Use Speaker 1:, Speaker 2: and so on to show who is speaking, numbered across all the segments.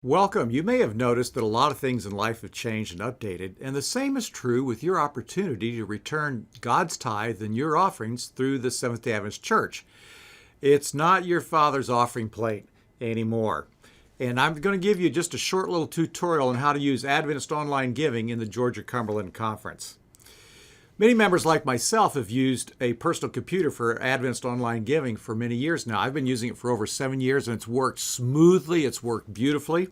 Speaker 1: Welcome. You may have noticed that a lot of things in life have changed and updated, and the same is true with your opportunity to return God's tithe and your offerings through the Seventh-day Adventist Church. It's not your father's offering plate anymore. And I'm going to give you just a short little tutorial on how to use Adventist Online Giving in the Georgia-Cumberland Conference. Many members like myself have used a personal computer for Adventist Online Giving for many years now. I've been using it for over 7 years and it's worked smoothly, it's worked beautifully.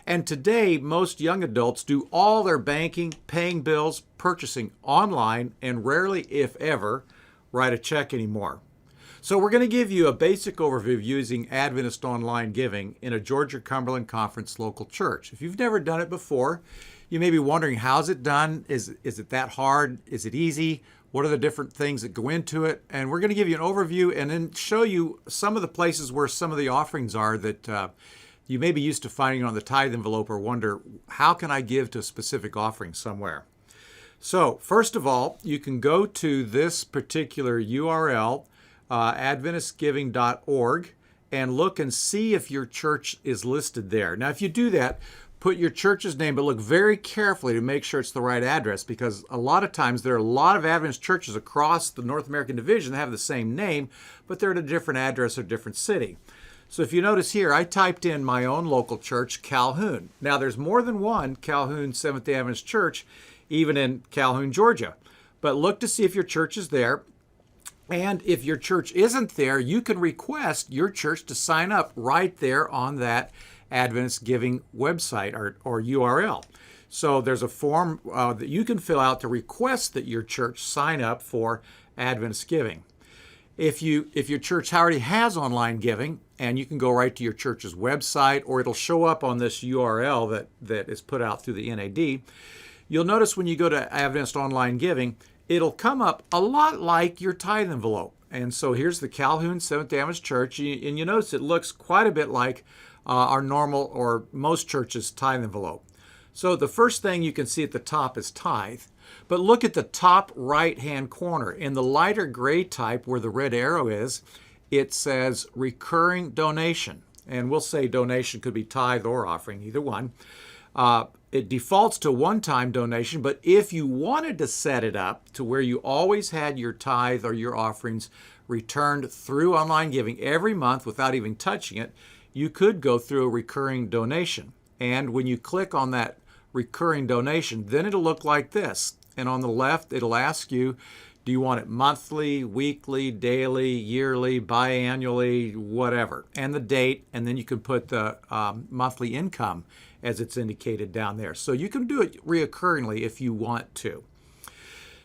Speaker 1: And today, most young adults do all their banking, paying bills, purchasing online, and rarely, if ever, write a check anymore. So we're going to give you a basic overview of using Adventist Online Giving in a Georgia-Cumberland Conference local church. If you've never done it before, you may be wondering, how's it done? Is it that hard? Is it easy? What are the different things that go into it? And we're going to give you an overview and then show you some of the places where some of the offerings are that you may be used to finding on the tithe envelope or wonder, how can I give to a specific offering somewhere? So first of all, you can go to this particular URL, adventistgiving.org, and look and see if your church is listed there. Now, if you do that, put your church's name, but look very carefully to make sure it's the right address, because a lot of times there are a lot of Adventist churches across the North American division that have the same name, but they're at a different address or different city. So if you notice here, I typed in my own local church, Calhoun. Now there's more than one Calhoun Seventh-day Adventist church, even in Calhoun, Georgia. But look to see if your church is there. And if your church isn't there, you can request your church to sign up right there on that Adventist Giving website or URL. So there's a form that you can fill out to request that your church sign up for Adventist Giving. If your church already has online giving, and you can go right to your church's website, or it'll show up on this URL that is put out through the NAD, you'll notice when you go to Adventist Online Giving, it'll come up a lot like your tithe envelope. And so here's the Calhoun Seventh-day Adventist Church, and you notice it looks quite a bit like our normal or most churches' tithe envelope. So the first thing you can see at the top is tithe. But look at the top right-hand corner. In the lighter gray type where the red arrow is, it says recurring donation. And we'll say donation could be tithe or offering, either one. It defaults to one-time donation, but if you wanted to set it up to where you always had your tithe or your offerings returned through online giving every month without even touching it, you could go through a recurring donation. And when you click on that recurring donation, then it'll look like this. And on the left, it'll ask you, do you want it monthly, weekly, daily, yearly, biannually, whatever, and the date, and then you can put the monthly income as it's indicated down there. So you can do it reoccurringly if you want to.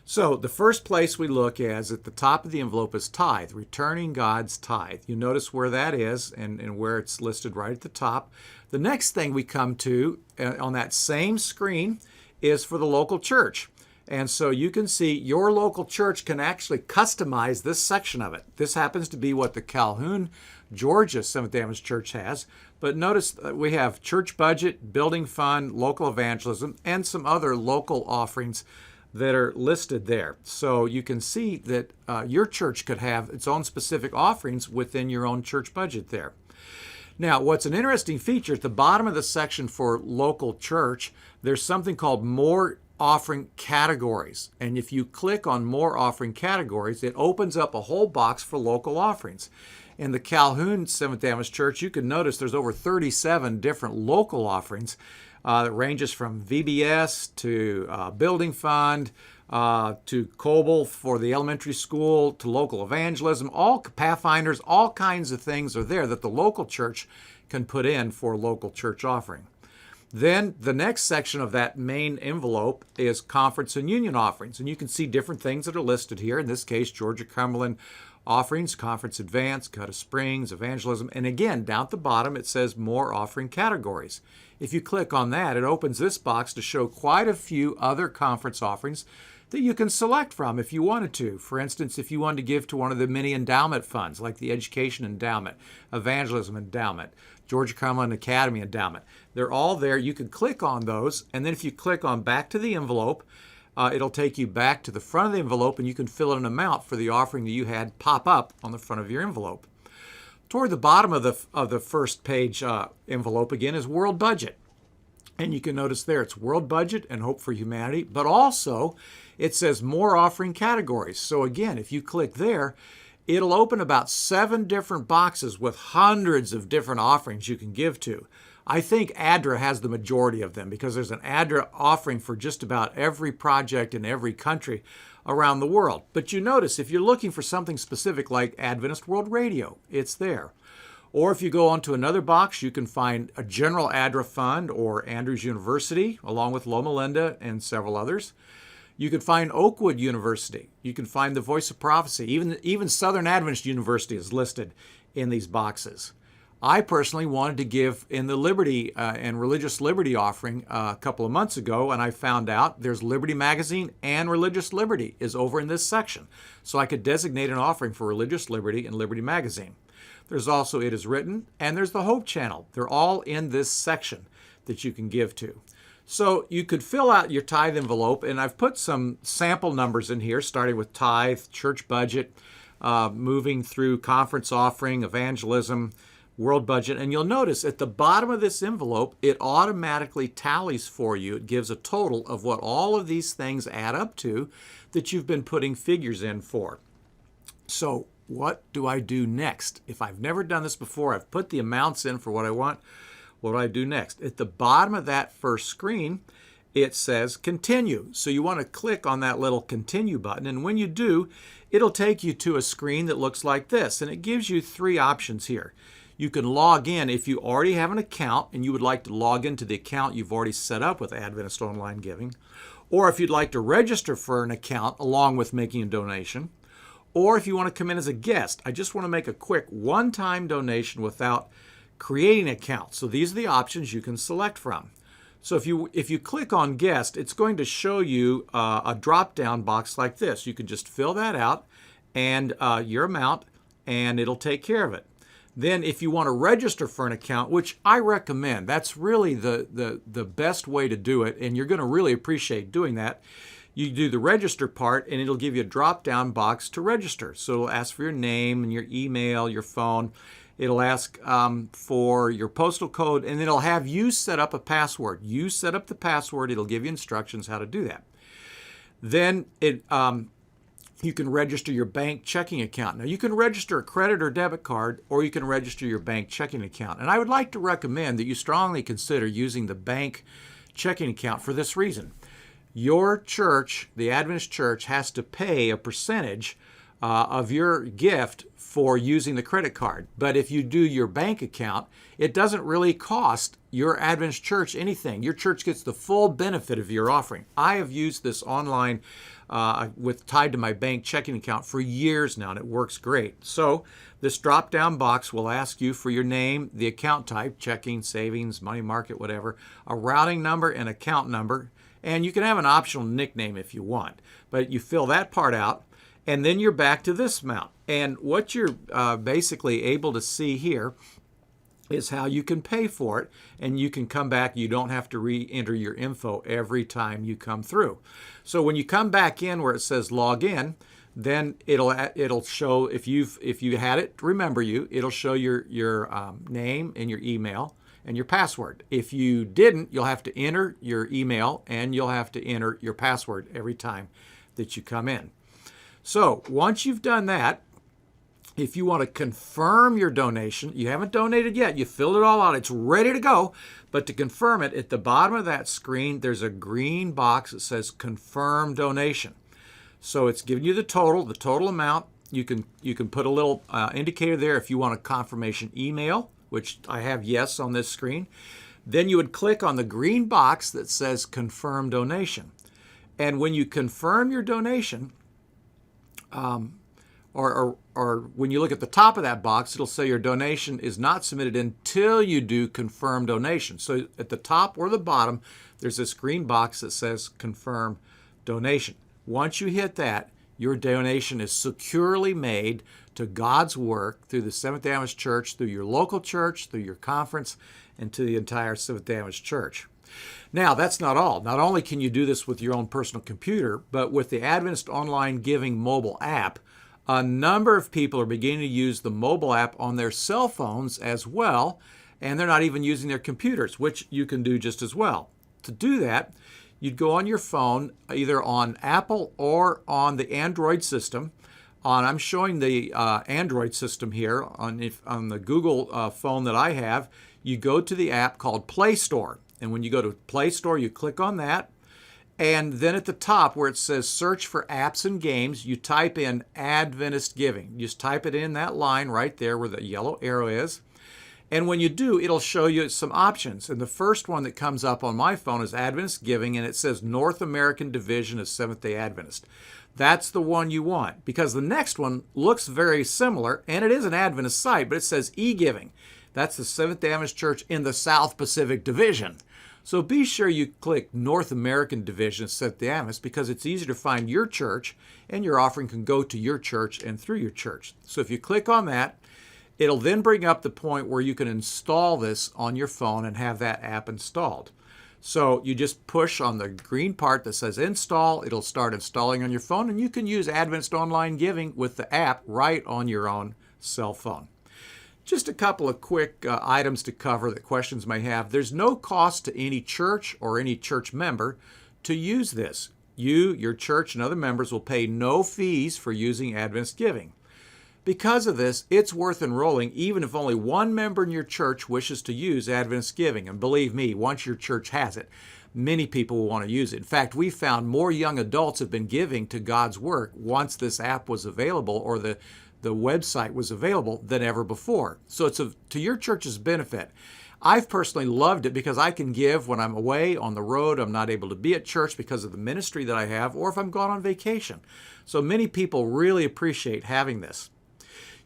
Speaker 1: So the first place we look is at the top of the envelope is tithe, returning God's tithe. You notice where that is and where it's listed right at the top. The next thing we come to on that same screen is for the local church. And so you can see your local church can actually customize this section of it. This happens to be what the Calhoun, Georgia Seventh-day Adventist Church has. But notice we have church budget, building fund, local evangelism, and some other local offerings that are listed there. So you can see that your church could have its own specific offerings within your own church budget there. Now, what's an interesting feature, at the bottom of the section for local church, there's something called More Offering Categories. And if you click on More Offering Categories, it opens up a whole box for local offerings. In the Calhoun Seventh-day Adventist Church, you can notice there's over 37 different local offerings that ranges from VBS to building fund to COBOL for the elementary school to local evangelism, all Pathfinders, all kinds of things are there that the local church can put in for local church offering. Then the next section of that main envelope is conference and union offerings. And you can see different things that are listed here. In this case, Georgia-Cumberland offerings, conference advance, Cut Springs, evangelism. And again, down at the bottom, it says more offering categories. If you click on that, it opens this box to show quite a few other conference offerings that you can select from if you wanted to. For instance, if you wanted to give to one of the many endowment funds, like the Education Endowment, Evangelism Endowment, Georgia-Cumberland Academy Endowment. They're all there. You can click on those, and then if you click on back to the envelope, it'll take you back to the front of the envelope, and you can fill in an amount for the offering that you had pop up on the front of your envelope. Toward the bottom of the first page envelope again is World Budget. And you can notice there it's World Budget and Hope for Humanity, but also it says More Offering Categories. So again, if you click there, it'll open about 7 different boxes with hundreds of different offerings you can give to. I think ADRA has the majority of them because there's an ADRA offering for just about every project in every country around the world. But you notice if you're looking for something specific like Adventist World Radio, it's there. Or if you go onto another box, you can find a General ADRA Fund or Andrews University, along with Loma Linda and several others. You can find Oakwood University. You can find the Voice of Prophecy. Even Southern Adventist University is listed in these boxes. I personally wanted to give in the Liberty and Religious Liberty offering a couple of months ago, and I found out there's Liberty Magazine and Religious Liberty is over in this section. So I could designate an offering for Religious Liberty and Liberty Magazine. There's also It Is Written, and there's the Hope Channel. They're all in this section that you can give to. So you could fill out your tithe envelope, and I've put some sample numbers in here, starting with tithe, church budget, moving through conference offering, evangelism, world budget. And you'll notice at the bottom of this envelope, it automatically tallies for you. It gives a total of what all of these things add up to that you've been putting figures in for. So what do I do next? If I've never done this before, I've put the amounts in for what I want. What do I do next? At the bottom of that first screen, it says continue. So you want to click on that little continue button. And when you do, it'll take you to a screen that looks like this. And it gives you 3 options here. You can log in if you already have an account and you would like to log into the account you've already set up with Adventist Online Giving. Or if you'd like to register for an account along with making a donation. Or if you want to come in as a guest. I just want to make a quick one-time donation without creating an account. So these are the options you can select from. So if you click on guest, it's going to show you a drop-down box like this. You can just fill that out and your amount, and it'll take care of it. Then if you want to register for an account, which I recommend, that's really the best way to do it, and you're going to really appreciate doing that. You do the register part, and it'll give you a drop-down box to register. So it'll ask for your name and your email, your phone. It'll ask for your postal code, and it'll have you set up a password. You set up the password. It'll give you instructions how to do that. Then you can register your bank checking account. Now, you can register a credit or debit card, or you can register your bank checking account. And I would like to recommend that you strongly consider using the bank checking account for this reason. Your church, the Adventist Church, has to pay a percentage of your gift for using the credit card. But if you do your bank account, it doesn't really cost your Adventist Church anything. Your church gets the full benefit of your offering. I have used this online tied to my bank checking account for years now, and it works great. So this drop-down box will ask you for your name, the account type, checking, savings, money market, whatever, a routing number and account number, and you can have an optional nickname if you want. But you fill that part out, and then you're back to this amount. And what you're basically able to see here is how you can pay for it, and you can come back. You don't have to re-enter your info every time you come through. So when you come back in where it says log in, then it'll show if you had it remember you, it'll show your name and your email and your password. If you didn't, you'll have to enter your email and you'll have to enter your password every time that you come in. So once you've done that, if you want to confirm your donation, you haven't donated yet, you filled it all out, it's ready to go, but to confirm it, at the bottom of that screen, there's a green box that says confirm donation. So it's giving you the total amount. You can put a little indicator there if you want a confirmation email, which I have yes on this screen. Then you would click on the green box that says confirm donation. And when you confirm your donation, or when you look at the top of that box, it'll say your donation is not submitted until you do confirm donation. So at the top or the bottom, there's this green box that says confirm donation. Once you hit that, your donation is securely made to God's work through the Seventh-day Adventist Church, through your local church, through your conference, and to the entire Seventh-day Adventist Church. Now, that's not all. Not only can you do this with your own personal computer, but with the Adventist Online Giving mobile app, A number of people are beginning to use the mobile app on their cell phones as well, and they're not even using their computers, which you can do just as well. To do that, you'd go on your phone, either on Apple or on the Android system. I'm showing the Android system here on the Google phone that I have. You go to the app called Play Store, and when you go to Play Store, you click on that, and then at the top where it says search for apps and games, you type in Adventist Giving. You just type it in that line right there where the yellow arrow is. And when you do, it'll show you some options. And the first one that comes up on my phone is Adventist Giving, and it says North American Division of Seventh-day Adventist. That's the one you want, because the next one looks very similar, and it is an Adventist site, but it says e-giving. That's the Seventh-day Adventist Church in the South Pacific Division. So be sure you click North American Division of Seventh-day Adventist, because it's easier to find your church, and your offering can go to your church and through your church. So if you click on that, it'll then bring up the point where you can install this on your phone and have that app installed. So you just push on the green part that says install. It'll start installing on your phone, and you can use Adventist Online Giving with the app right on your own cell phone. Just a couple of quick items to cover that questions may have. There's no cost to any church or any church member to use this. You, your church, and other members will pay no fees for using Adventist Giving. Because of this, it's worth enrolling even if only one member in your church wishes to use Adventist Giving. And believe me, once your church has it, many people will want to use it. In fact, we found more young adults have been giving to God's work once this app was available or the website was available than ever before. So it's to your church's benefit. I've personally loved it because I can give when I'm away on the road. I'm not able to be at church because of the ministry that I have, or if I'm gone on vacation. So many people really appreciate having this.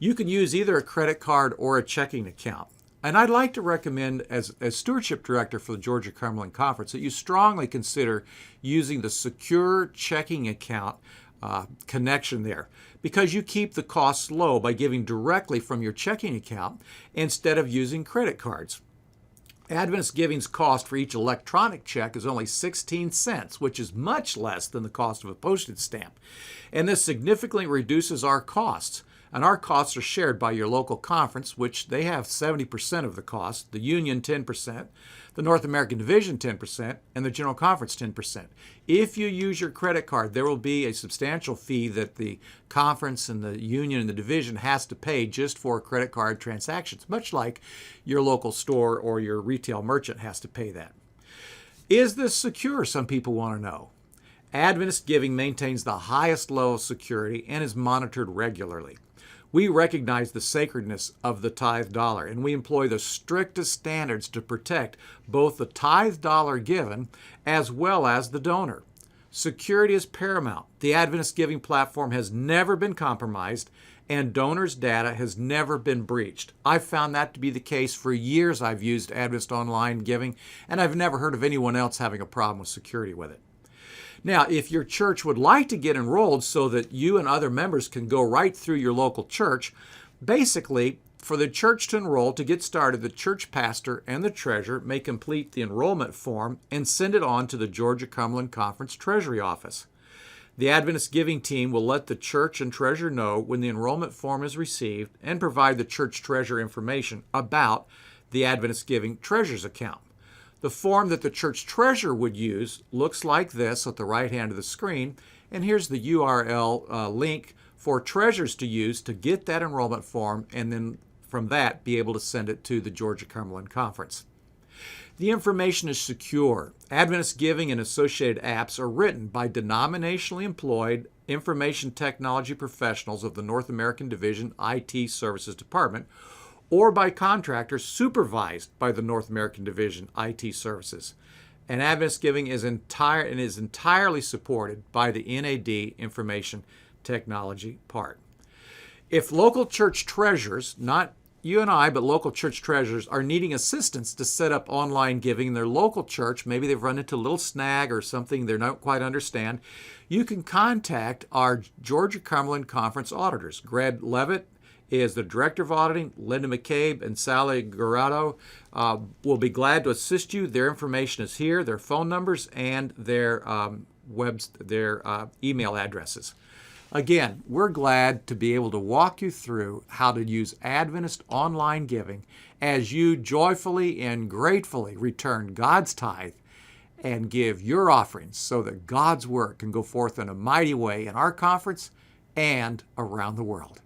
Speaker 1: You can use either a credit card or a checking account. And I'd like to recommend, as Stewardship Director for the Georgia-Cumberland Conference, that you strongly consider using the secure checking account connection there, because you keep the costs low by giving directly from your checking account instead of using credit cards. Adventist Giving's cost for each electronic check is only 16 cents, which is much less than the cost of a postage stamp. And this significantly reduces our costs. And our costs are shared by your local conference, which they have 70% of the cost, the Union 10%, the North American Division 10%, and the General Conference 10%. If you use your credit card, there will be a substantial fee that the conference and the union and the division has to pay just for credit card transactions, much like your local store or your retail merchant has to pay that. Is this secure? Some people want to know. Adventist Giving maintains the highest level of security and is monitored regularly. We recognize the sacredness of the tithe dollar, and we employ the strictest standards to protect both the tithe dollar given as well as the donor. Security is paramount. The Adventist Giving platform has never been compromised, and donors' data has never been breached. I've found that to be the case for years. I've used Adventist Online Giving, and I've never heard of anyone else having a problem with security with it. Now, if your church would like to get enrolled so that you and other members can go right through your local church, basically, for the church to enroll, to get started, the church pastor and the treasurer may complete the enrollment form and send it on to the Georgia-Cumberland Conference Treasury Office. The Adventist Giving team will let the church and treasurer know when the enrollment form is received and provide the church treasurer information about the Adventist Giving treasurer's account. The form that the church treasurer would use looks like this at the right hand of the screen, and here's the URL link for treasurers to use to get that enrollment form, and then from that be able to send it to the Georgia-Cumberland Conference. The information is secure. Adventist Giving and associated apps are written by denominationally employed information technology professionals of the North American Division IT Services Department, or by contractors supervised by the North American Division IT Services. And Adventist Giving is entirely supported by the NAD Information Technology part. If local church treasurers, not you and I, but local church treasurers, are needing assistance to set up online giving in their local church, maybe they've run into a little snag or something they don't quite understand, you can contact our Georgia-Cumberland Conference auditors. Greg Levitt is the Director of Auditing. Linda McCabe and Sally Garado will be glad to assist you. Their information is here, their phone numbers, and their email addresses. Again, we're glad to be able to walk you through how to use Adventist online giving as you joyfully and gratefully return God's tithe and give your offerings so that God's work can go forth in a mighty way in our conference and around the world.